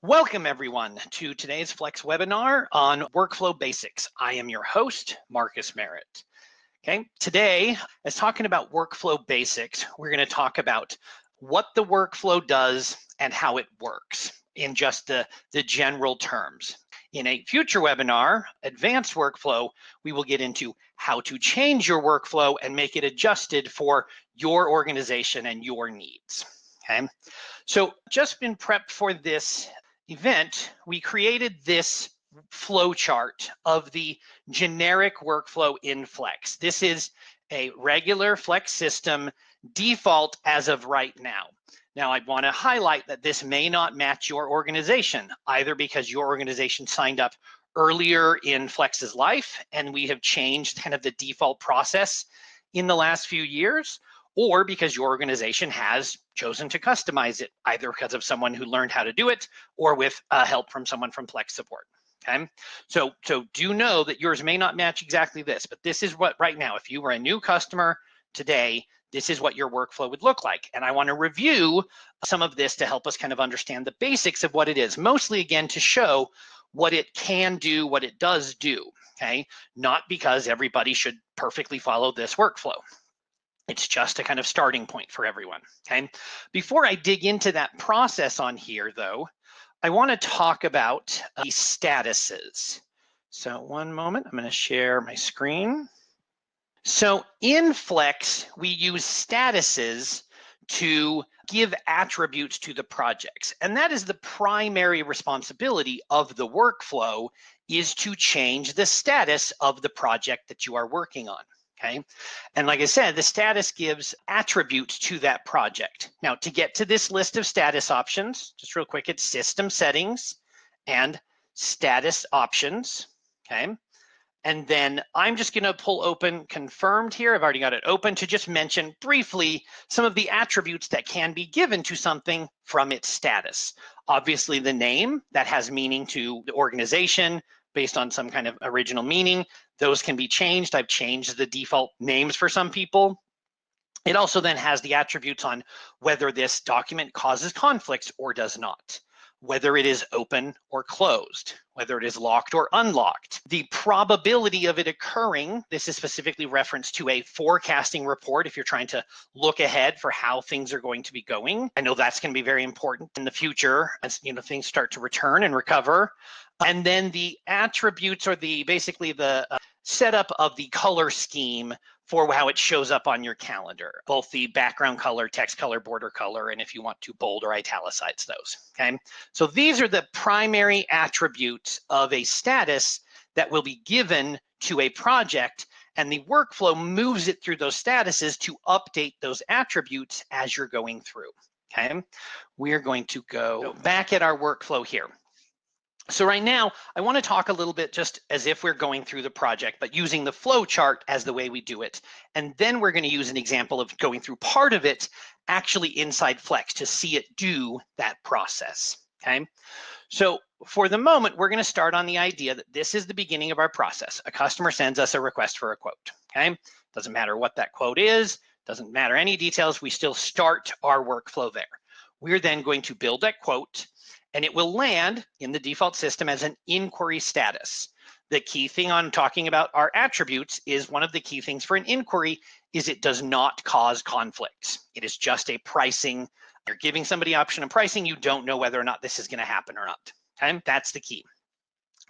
Welcome everyone to today's Flex webinar on workflow basics. I am your host, Marcus Merritt. Okay, today, as talking about workflow basics, we're going to talk about what the workflow does and how it works in just the general terms. In a future webinar, Advanced Workflow, we will get into how to change your workflow and make it adjusted for your organization and your needs. Okay, so just in prep for this event, we created this flow chart of the generic workflow in Flex. This is a regular Flex system default as of right now. Now, I want to highlight that this may not match your organization, either because your organization signed up earlier in Flex's life and we have changed kind of the default process in the last few years, or because your organization has chosen to customize it, either because of someone who learned how to do it or with help from someone from Flex support. Okay, so do know that yours may not match exactly this, but this is what right now, if you were a new customer today, this is what your workflow would look like. And I want to review some of this to help us kind of understand the basics of what it is, mostly again to show what it can do, what it does do, okay? Not because everybody should perfectly follow this workflow. It's just a kind of starting point for everyone, okay? Before I dig into that process on here though, I want to talk about the statuses. So one moment, I'm going to share my screen. So in Flex, we use statuses to give attributes to the projects. And that is the primary responsibility of the workflow, is to change the status of the project that you are working on. Okay, and like I said, the status gives attributes to that project. Now, to get to this list of status options, just real quick, it's System Settings and Status Options. Okay, and then I'm just going to pull open Confirmed here. I've already got it open to just mention briefly some of the attributes that can be given to something from its status. Obviously, the name, that has meaning to the organization based on some kind of original meaning. Those can be changed. I've changed the default names for some people. It also then has the attributes on whether this document causes conflicts or does not, whether it is open or closed, whether it is locked or unlocked, the probability of it occurring. This is specifically referenced to a forecasting report if you're trying to look ahead for how things are going to be going. I know that's going to be very important in the future as things start to return and recover. And then the attributes are basically the setup of the color scheme for how it shows up on your calendar, both the background color, text color, border color, and if you want to bold or italicize those, okay? So these are the primary attributes of a status that will be given to a project, and the workflow moves it through those statuses to update those attributes as you're going through, okay? We're going to go back at our workflow here. So right now, I want to talk a little bit just as if we're going through the project, but using the flow chart as the way we do it. And then we're going to use an example of going through part of it actually inside Flex to see it do that process, okay? So for the moment, we're going to start on the idea that this is the beginning of our process. A customer sends us a request for a quote, okay? Doesn't matter what that quote is, doesn't matter any details, we still start our workflow there. We're then going to build that quote, and it will land in the default system as an inquiry status. The key thing on talking about our attributes is one of the key things for an inquiry is it does not cause conflicts. It is just a pricing. You're giving somebody option of pricing. You don't know whether or not this is going to happen or not. Okay, that's the key.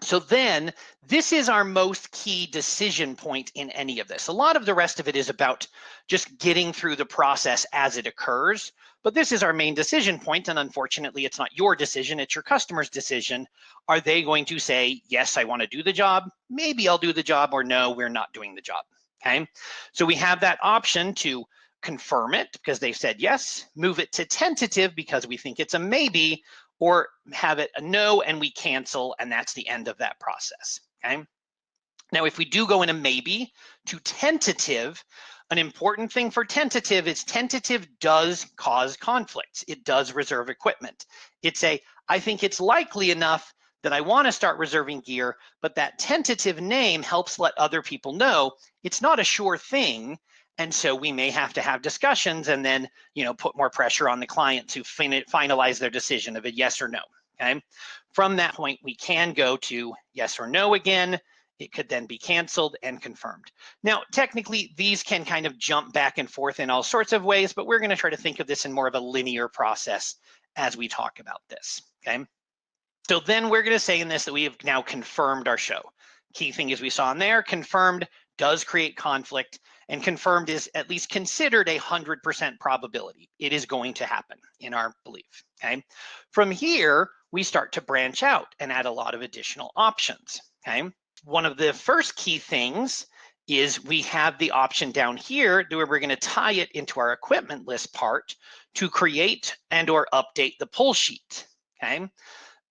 So then this is our most key decision point in any of this. A lot of the rest of it is about just getting through the process as it occurs. But this is our main decision point, and unfortunately, it's not your decision, it's your customer's decision. Are they going to say, yes, I want to do the job, maybe I'll do the job, or no, we're not doing the job, okay? So we have that option to confirm it because they've said yes, move it to tentative because we think it's a maybe, or have it a no and we cancel, and that's the end of that process, okay? Now, if we do go in a maybe to tentative, an important thing for tentative is tentative does cause conflicts. It does reserve equipment. It's I think it's likely enough that I want to start reserving gear, but that tentative name helps let other people know it's not a sure thing. And so we may have to have discussions and then, put more pressure on the client to finalize their decision of a yes or no. okay? From that point, we can go to yes or no again. It could then be canceled and confirmed. Now, technically, these can kind of jump back and forth in all sorts of ways, but we're going to try to think of this in more of a linear process as we talk about this, okay? So then we're going to say in this that we have now confirmed our show. Key thing is we saw in there, confirmed does create conflict, and confirmed is at least considered 100% probability. It is going to happen in our belief, okay? From here, we start to branch out and add a lot of additional options, okay? One of the first key things is we have the option down here where we're going to tie it into our equipment list part to create and or update the pull sheet, okay?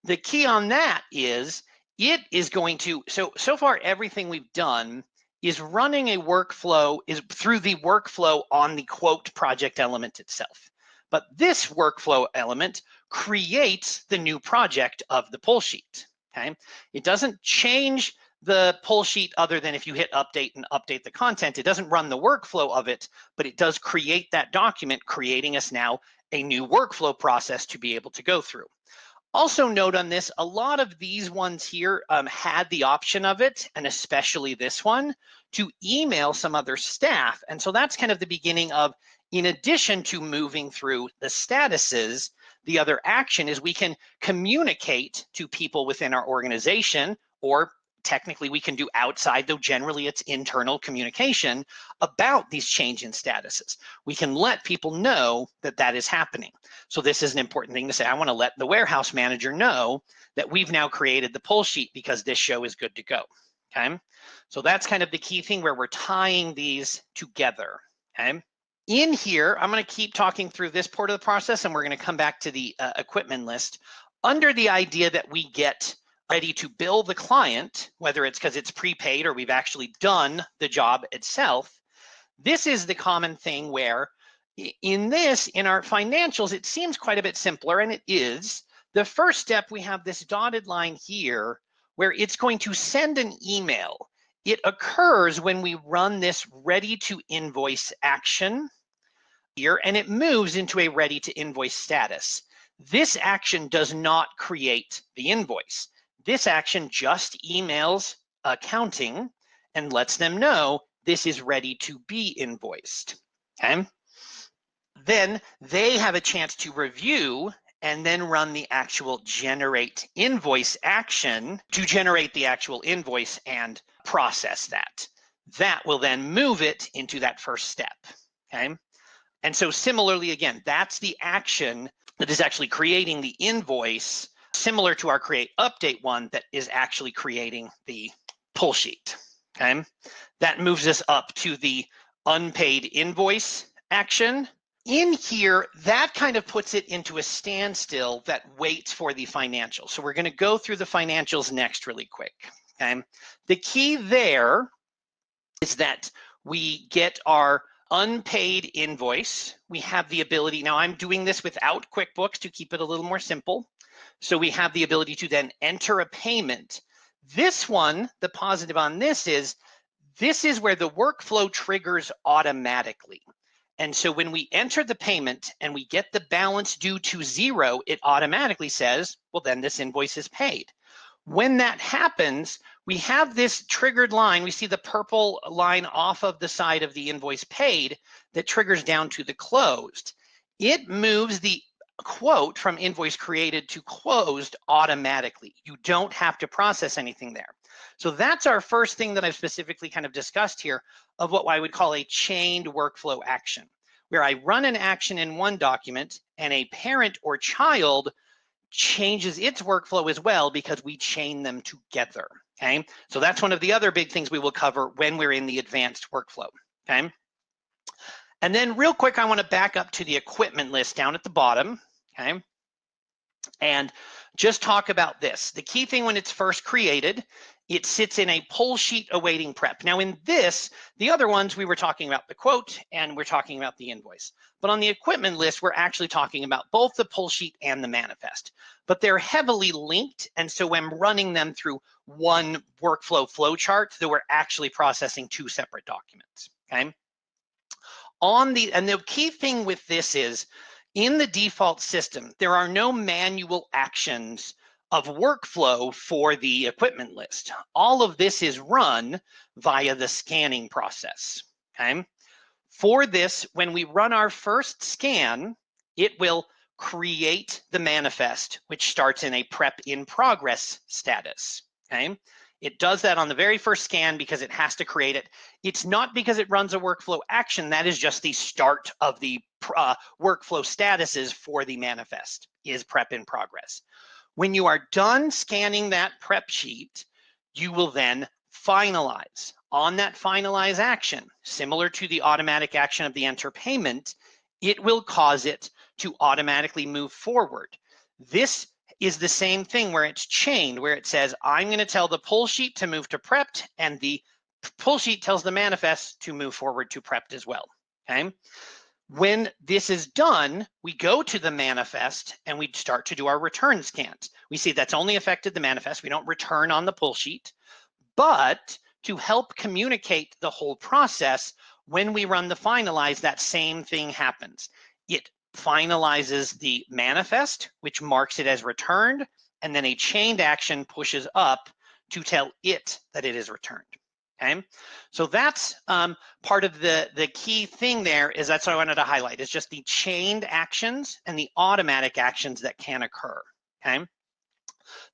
The key on that is it is going to, so far everything we've done is running a workflow, is through the workflow on the quote project element itself. But this workflow element creates the new project of the pull sheet, okay? It doesn't change the pull sheet other than if you hit update and update the content. It doesn't run the workflow of it, but it does create that document, creating us now a new workflow process to be able to go through. Also note on this, a lot of these ones here had the option of it, and especially this one, to email some other staff. And so that's kind of the beginning of, in addition to moving through the statuses, the other action is we can communicate to people within our organization, or technically we can do outside, though generally it's internal communication about these change in statuses. We can let people know that that is happening. So this is an important thing to say. I want to let the warehouse manager know that we've now created the pull sheet because this show is good to go, okay? So that's kind of the key thing where we're tying these together, okay? In here, I'm going to keep talking through this part of the process, and we're going to come back to the equipment list under the idea that we get ready to bill the client, whether it's because it's prepaid or we've actually done the job itself. This is the common thing where in our financials, it seems quite a bit simpler, and it is. The first step, we have this dotted line here where it's going to send an email. It occurs when we run this ready to invoice action here, and it moves into a ready to invoice status. This action does not create the invoice. This action just emails accounting and lets them know this is ready to be invoiced, okay? Then they have a chance to review and then run the actual generate invoice action to generate the actual invoice and process that. That will then move it into that first step, okay? And so similarly, again, that's the action that is actually creating the invoice, similar to our create update one that is actually creating the pull sheet, okay? That moves us up to the unpaid invoice action. In here, that kind of puts it into a standstill that waits for the financials. So we're going to go through the financials next really quick, okay? The key there is that we get our unpaid invoice. We have the ability, now I'm doing this without QuickBooks to keep it a little more simple. So we have the ability to then enter a payment. This one, the positive on this is where the workflow triggers automatically. And so when we enter the payment and we get the balance due to 0, it automatically says, well, then this invoice is paid. When that happens, we have this triggered line. We see the purple line off of the side of the invoice paid that triggers down to the closed. It moves the quote from invoice created to closed automatically. You don't have to process anything there. So that's our first thing that I've specifically kind of discussed here of what I would call a chained workflow action, where I run an action in one document and a parent or child changes its workflow as well because we chain them together, okay? So that's one of the other big things we will cover when we're in the advanced workflow, okay? And then real quick, I want to back up to the equipment list down at the bottom, okay? And just talk about this. The key thing when it's first created, it sits in a pull sheet awaiting prep. Now in this, the other ones, we were talking about the quote and we're talking about the invoice. But on the equipment list, we're actually talking about both the pull sheet and the manifest. But they're heavily linked, and so I'm running them through one workflow flowchart, though we're actually processing two separate documents, okay? And the key thing with this is, in the default system, there are no manual actions of workflow for the equipment list. All of this is run via the scanning process, okay? For this, when we run our first scan, it will create the manifest, which starts in a prep in progress status, okay? It does that on the very first scan because it has to create it. It's not because it runs a workflow action. That is just the start of the workflow statuses for the manifest, is prep in progress. When you are done scanning that prep sheet, you will then finalize. On that finalize action, similar to the automatic action of the enter payment, it will cause it to automatically move forward. This is the same thing where it's chained, where it says, I'm going to tell the pull sheet to move to prepped, and the pull sheet tells the manifest to move forward to prepped as well, okay? When this is done, we go to the manifest and we start to do our return scans. We see that's only affected the manifest. We don't return on the pull sheet, but to help communicate the whole process, when we run the finalize, that same thing happens. It finalizes the manifest, which marks it as returned, and then a chained action pushes up to tell it that it is returned. Okay, so that's part of the key thing there. Is that's what I wanted to highlight, is just the chained actions and the automatic actions that can occur. Okay.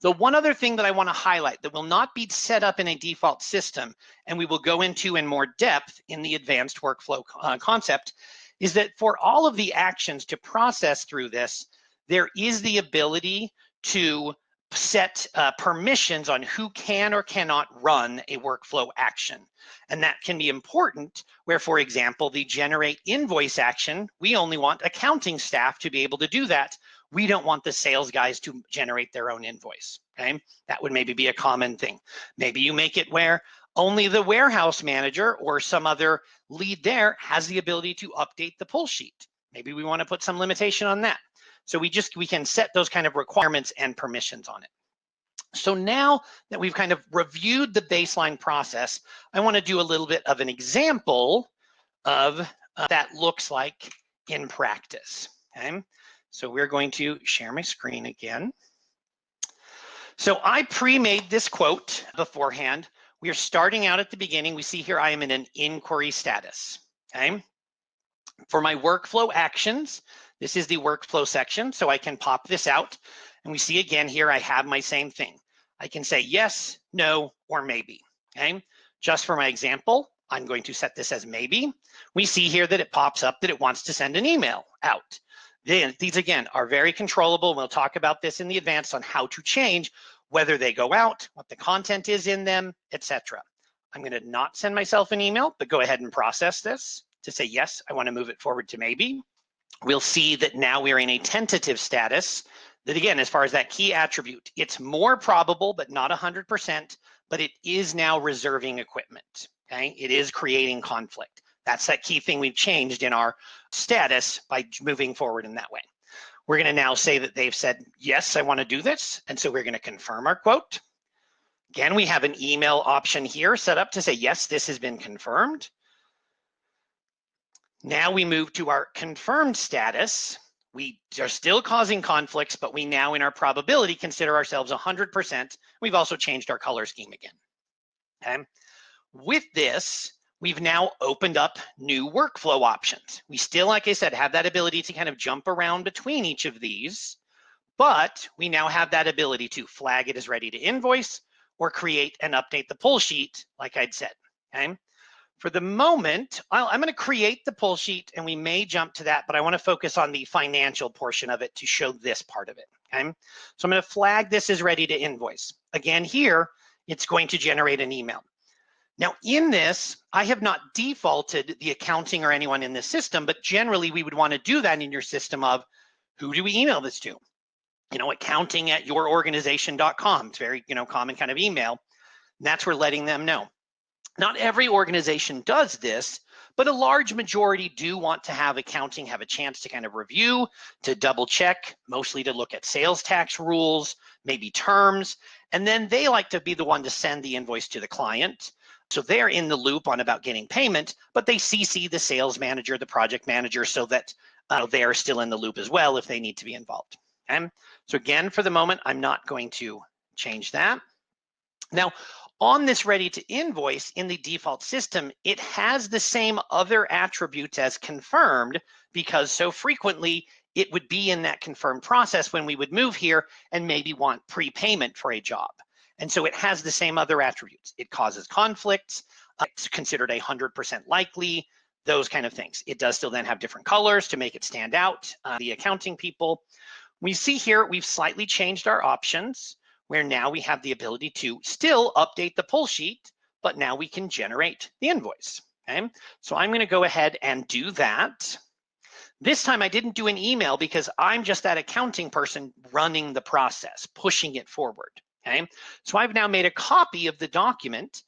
The one other thing that I want to highlight that will not be set up in a default system, and we will go into in more depth in the advanced workflow concept, is that for all of the actions to process through this, there is the ability to set permissions on who can or cannot run a workflow action. And that can be important where, for example, the generate invoice action, we only want accounting staff to be able to do that. We don't want the sales guys to generate their own invoice, okay? That would maybe be a common thing. Maybe you make it where only the warehouse manager or some other lead there has the ability to update the pull sheet. Maybe we want to put some limitation on that. So we can set those kind of requirements and permissions on it. So now that we've kind of reviewed the baseline process, I want to do a little bit of an example of that looks like in practice, okay? So we're going to share my screen again. So I pre-made this quote beforehand. We are starting out at the beginning. We see here I am in an inquiry status, okay? For my workflow actions, this is the workflow section, so I can pop this out. And we see again here, I have my same thing. I can say yes, no, or maybe, okay? Just for my example, I'm going to set this as maybe. We see here that it pops up that it wants to send an email out. Then these again are very controllable. We'll talk about this in the advanced on how to change whether they go out, what the content is in them, etc. I'm going to not send myself an email, but go ahead and process this to say, yes, I want to move it forward to maybe. We'll see that now we're in a tentative status that, again, as far as that key attribute, it's more probable, but not 100%, but it is now reserving equipment, okay? It is creating conflict. That's that key thing we've changed in our status by moving forward in that way. We're going to now say that they've said, yes, I want to do this. And so we're going to confirm our quote. Again, we have an email option here set up to say, yes, this has been confirmed. Now we move to our confirmed status. We are still causing conflicts, but we now in our probability consider ourselves 100%. We've also changed our color scheme again, okay? With this, we've now opened up new workflow options. We still, like I said, have that ability to kind of jump around between each of these, but we now have that ability to flag it as ready to invoice or create and update the pull sheet, like I'd said, okay? For the moment, I'm going to create the pull sheet and we may jump to that, but I want to focus on the financial portion of it to show this part of it, okay? So I'm going to flag this as ready to invoice. Again, here, it's going to generate an email. Now in this, I have not defaulted the accounting or anyone in the system, but generally we would want to do that in your system of who do we email this to? You know, accounting@yourorganization.com. It's very, common kind of email. And that's where letting them know. Not every organization does this, but a large majority do want to have accounting have a chance to kind of review, to double check, mostly to look at sales tax rules, maybe terms, and then they like to be the one to send the invoice to the client. So they're in the loop on about getting payment, but they CC the sales manager, the project manager, so that they are still in the loop as well if they need to be involved. Okay? So again, for the moment, I'm not going to change that. Now, on this ready to invoice in the default system, it has the same other attributes as confirmed, because so frequently it would be in that confirmed process when we would move here and maybe want prepayment for a job. And so it has the same other attributes. It causes conflicts, it's considered 100% likely, those kind of things. It does still then have different colors to make it stand out, the accounting people. We see here we've slightly changed our options, where now we have the ability to still update the pull sheet, but now we can generate the invoice. Okay, so I'm going to go ahead and do that. This time I didn't do an email because I'm just that accounting person running the process, pushing it forward. Okay, so I've now made a copy of the document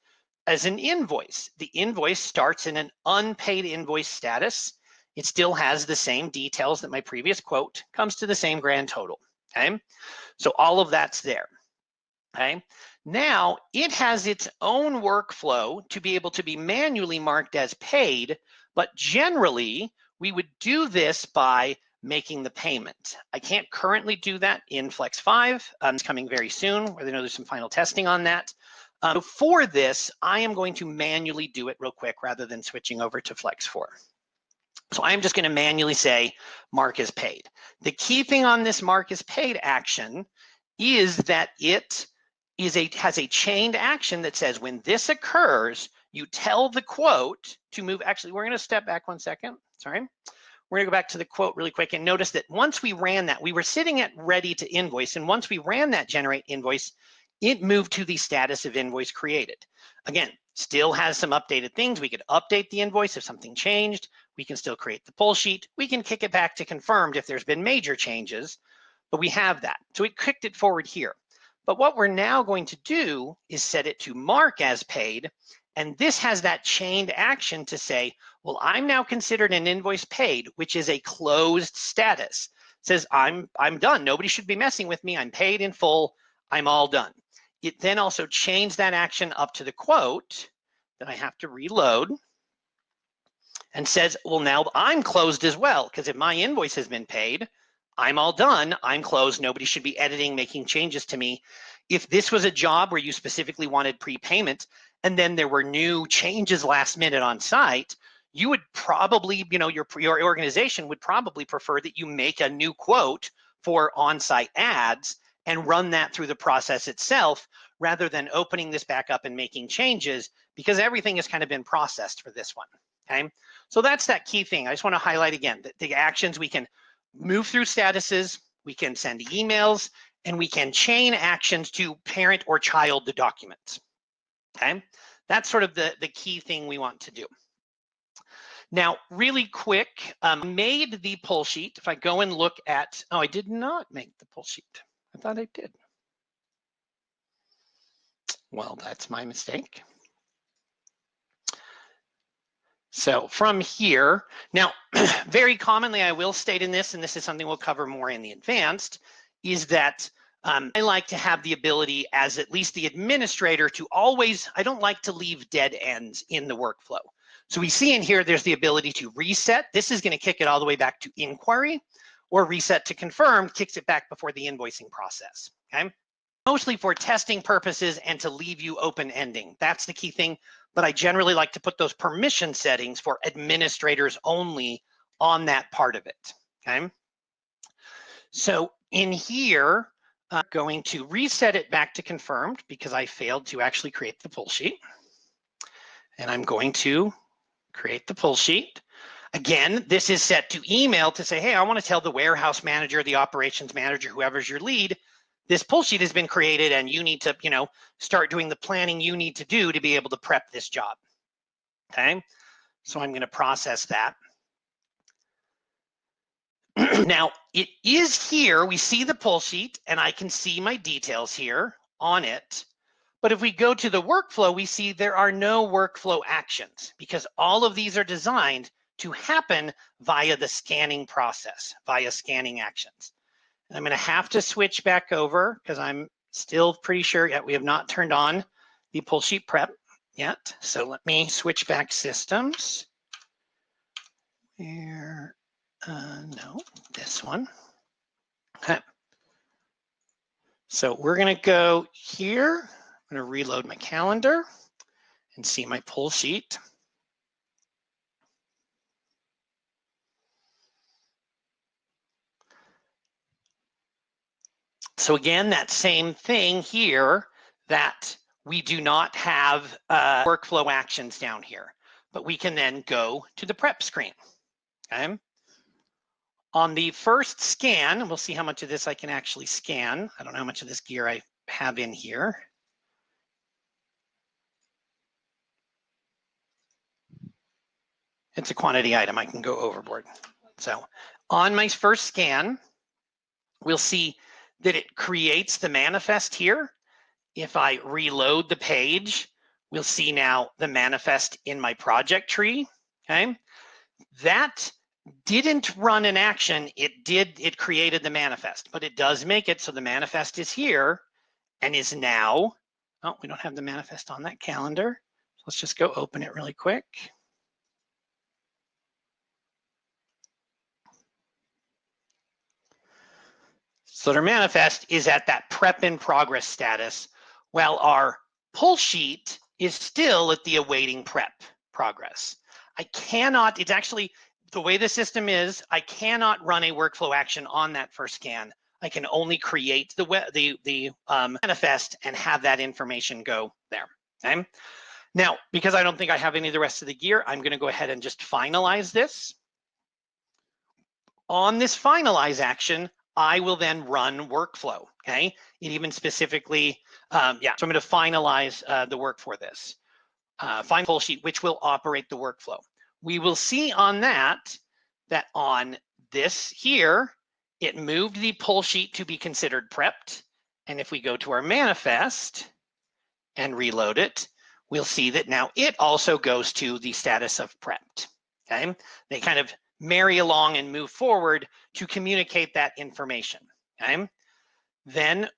as an invoice. The invoice starts in an unpaid invoice status. It still has the same details that my previous quote, comes to the same grand total. Okay, so all of that's there. Okay, now it has its own workflow to be able to be manually marked as paid, but generally we would do this by making the payment. I can't currently do that in Flex 5. It's coming very soon, where I know there's some final testing on that. For this, I am going to manually do it real quick rather than switching over to Flex 4. So I'm just going to manually say mark as paid. The key thing on this mark as paid action is that it has a chained action that says when this occurs, you tell the quote to move. Actually, we're going to step back 1 second. Sorry. We're going to go back to the quote really quick and notice that once we ran that, we were sitting at ready to invoice. And once we ran that generate invoice, it moved to the status of invoice created. Again, still has some updated things. We could update the invoice if something changed. We can still create the pull sheet. We can kick it back to confirmed if there's been major changes, but we have that. So we kicked it forward here. But what we're now going to do is set it to mark as paid. And this has that chained action to say, well, I'm now considered an invoice paid, which is a closed status. It says, I'm done. Nobody should be messing with me. I'm paid in full. I'm all done. It then also changed that action up to the quote that I have to reload and says, well, now I'm closed as well, because if my invoice has been paid, I'm all done, I'm closed, nobody should be editing, making changes to me. If this was a job where you specifically wanted prepayment and then there were new changes last minute on site, you would probably, your organization would probably prefer that you make a new quote for on-site ads and run that through the process itself rather than opening this back up and making changes, because everything has kind of been processed for this one. Okay, so that's that key thing. I just want to highlight again that the actions, we can move through statuses, we can send emails, and we can chain actions to parent or child the documents. Okay, that's sort of the key thing we want to do. Now, really quick, made the pull sheet. If I go and look at, oh, I did not make the pull sheet. I thought I did. Well, that's my mistake. So from here, now, very commonly, I will state in this, and this is something we'll cover more in the advanced, is that I like to have the ability as at least the administrator to always, I don't like to leave dead ends in the workflow. So we see in here, there's the ability to reset. This is going to kick it all the way back to inquiry, or reset to confirm, kicks it back before the invoicing process, okay? Mostly for testing purposes and to leave you open ending. That's the key thing. But I generally like to put those permission settings for administrators only on that part of it, okay? So in here, I'm going to reset it back to confirmed because I failed to actually create the pull sheet. And I'm going to create the pull sheet. Again, this is set to email to say, hey, I want to tell the warehouse manager, the operations manager, whoever's your lead, this pull sheet has been created and you need to, start doing the planning you need to do to be able to prep this job. Okay, so I'm going to process that. Now, it is here, we see the pull sheet and I can see my details here on it. But if we go to the workflow, we see there are no workflow actions because all of these are designed to happen via the scanning process, via scanning actions. And I'm going to have to switch back over because I'm still pretty sure yet we have not turned on the pull sheet prep yet. So let me switch back systems. Where, no, this one. Okay. So we're going to go here. I'm going to reload my calendar and see my pull sheet. So again, that same thing here, that we do not have workflow actions down here, but we can then go to the prep screen. Okay. On the first scan, we'll see how much of this I can actually scan. I don't know how much of this gear I have in here. It's a quantity item, I can go overboard. So on my first scan, we'll see that it creates the manifest here. If I reload the page, we'll see now the manifest in my project tree, okay? That didn't run an action, it created the manifest, but it does make it so the manifest is here and is now, oh, we don't have the manifest on that calendar. So let's just go open it really quick. So their manifest is at that prep in progress status, while our pull sheet is still at the awaiting prep progress. I cannot, it's actually, the way the system is, I cannot run a workflow action on that first scan. I can only create the manifest and have that information go there, okay? Now, because I don't think I have any of the rest of the gear, I'm gonna go ahead and just finalize this. On this finalize action, I will then run workflow, okay? It even specifically, so I'm gonna finalize the work for this. Find pull sheet, which will operate the workflow. We will see on that on this here, it moved the pull sheet to be considered prepped. And if we go to our manifest and reload it, we'll see that now it also goes to the status of prepped, okay? They kind of marry along and move forward to communicate that information, okay? Then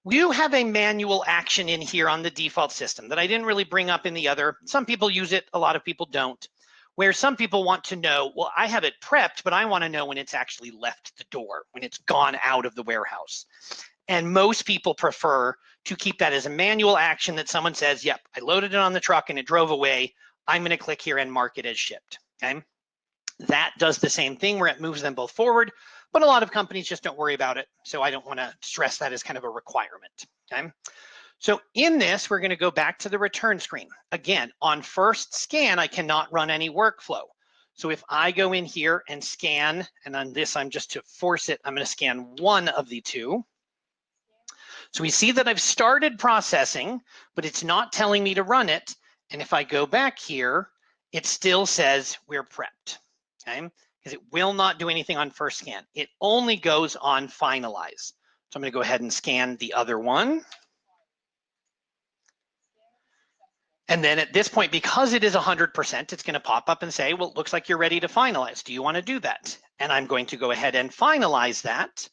we do have a manual action in here on the default system that I didn't really bring up in the other. Some people use it, a lot of people don't, where some people want to know, well, I have it prepped, but I want to know when it's actually left the door, when it's gone out of the warehouse. And most people prefer to keep that as a manual action that someone says, yep, I loaded it on the truck and it drove away. I'm going to click here and mark it as shipped, okay? That does the same thing where it moves them both forward, but a lot of companies just don't worry about it. So I don't want to stress that as kind of a requirement, okay? So in this, we're going to go back to the return screen. Again, on first scan, I cannot run any workflow. So if I go in here and scan, and on this, I'm just to force it, I'm going to scan one of the two. So we see that I've started processing, but it's not telling me to run it. And if I go back here, it still says we're prepped, okay? Because it will not do anything on first scan. It only goes on finalize. So I'm going to go ahead and scan the other one. And then at this point, because it is 100%, it's going to pop up and say, well, it looks like you're ready to finalize. Do you want to do that? And I'm going to go ahead and finalize that,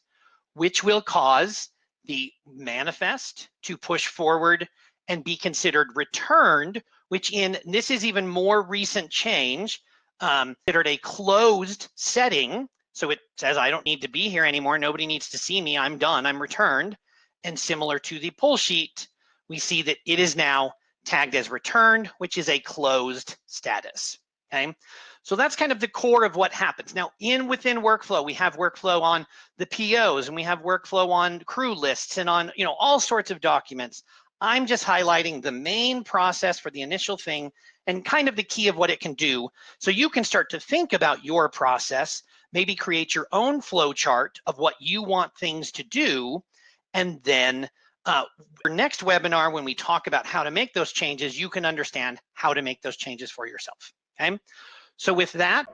which will cause the manifest to push forward and be considered returned, which this is even more recent change, considered a closed setting. So it says, I don't need to be here anymore. Nobody needs to see me. I'm done. I'm returned. And similar to the pull sheet, we see that it is now tagged as returned, which is a closed status, okay? So that's kind of the core of what happens. Now, within workflow, we have workflow on the POs, and we have workflow on crew lists and on, all sorts of documents. I'm just highlighting the main process for the initial thing and kind of the key of what it can do. So you can start to think about your process, maybe create your own flow chart of what you want things to do, and then our next webinar, when we talk about how to make those changes, you can understand how to make those changes for yourself, okay? So with that,